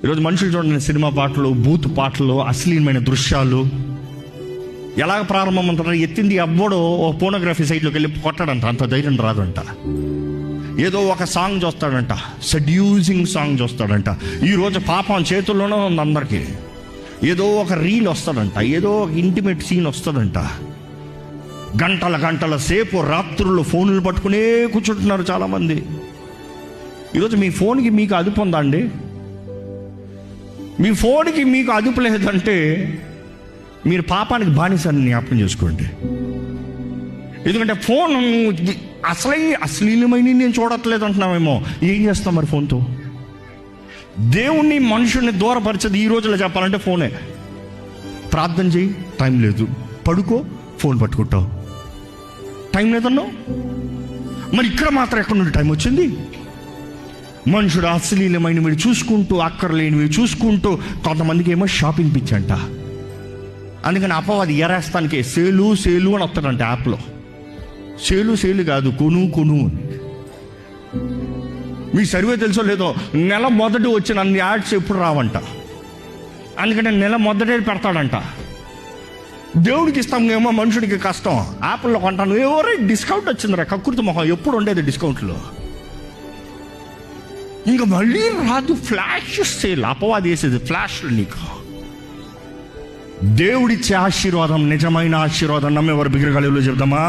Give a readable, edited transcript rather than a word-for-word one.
ఈరోజు మనుషులు చూడండి, సినిమా పాటలు, బూత్ పాటలు, అశ్లీలమైన దృశ్యాలు ఎలాగ ప్రారంభం అంటారు? ఎత్తింది అవ్వడో ఓ పోనోగ్రఫీ సైట్లోకి వెళ్ళి కొట్టాడంట, అంత ధైర్యం రాదంట. ఏదో ఒక సాంగ్ చూస్తాడంట, సెడ్యూసింగ్ సాంగ్ చూస్తాడంట. ఈరోజు పాపం చేతుల్లోనే ఉంది అందరికీ. ఏదో ఒక రీల్ వస్తాడంట, ఏదో ఒక ఇంటిమేట్ సీన్ వస్తుందంట. గంటల గంటల సేపు రాత్రులు ఫోన్లు పట్టుకునే కూర్చుంటున్నారు చాలామంది. ఈరోజు మీ ఫోన్కి మీకు అదుపు ఉందా అండి? మీ ఫోన్కి మీకు అదుపు లేదంటే మీరు పాపానికి బానిసని జ్ఞాపకం చేసుకోండి. ఎందుకంటే ఫోన్ అశ్లీలమైన నేను చూడట్లేదు అంటున్నామేమో. ఏం చేస్తాం మరి ఫోన్తో? దేవుణ్ణి మనుషుల్ని దూరపరిచేది ఈ రోజులో చెప్పాలంటే ఫోనే. ప్రార్థన చేయి, టైం లేదు. పడుకో, ఫోన్ పట్టుకుంటావు, టైం లేదన్నావు. మరి ఇక్కడ మాత్రం ఎక్కడి నుండి టైం వచ్చింది? మనుషుడు అశ్లీలమైనవి చూసుకుంటూ, అక్కర్లేనివి చూసుకుంటూ, కొంతమందికి ఏమో షాపింగ్ పిచ్చంట. అందుకని అపవాది ఎరేస్తానికి సేలు అని వస్తాడంట యాప్లో. సేలు కాదు, కొను అని. మీ సర్వే తెలుసో లేదో, నెల మొదటి వచ్చిన అన్ని యాడ్స్ ఎప్పుడు రావంట. అందుకని నెల మొదటే పెడతాడంట. దేవుడికి ఇస్తాం ఏమో, మనుషుడికి కష్టం. యాప్లో కొంటాను, ఎవరో డిస్కౌంట్ వచ్చిందిరా, కక్కుర్తి మొహం. ఎప్పుడు ఉండేది డిస్కౌంట్లో? ఇంకా మళ్ళీ రాదు. ఫ్లాష్ సేల్ అపవాది వేసేది, ఫ్లాష్లు. నీకు దేవుడిచ్చే ఆశీర్వాదం, నిజమైన ఆశీర్వాదం నమ్మేవారు బిగ్గరగా చెప్దామా?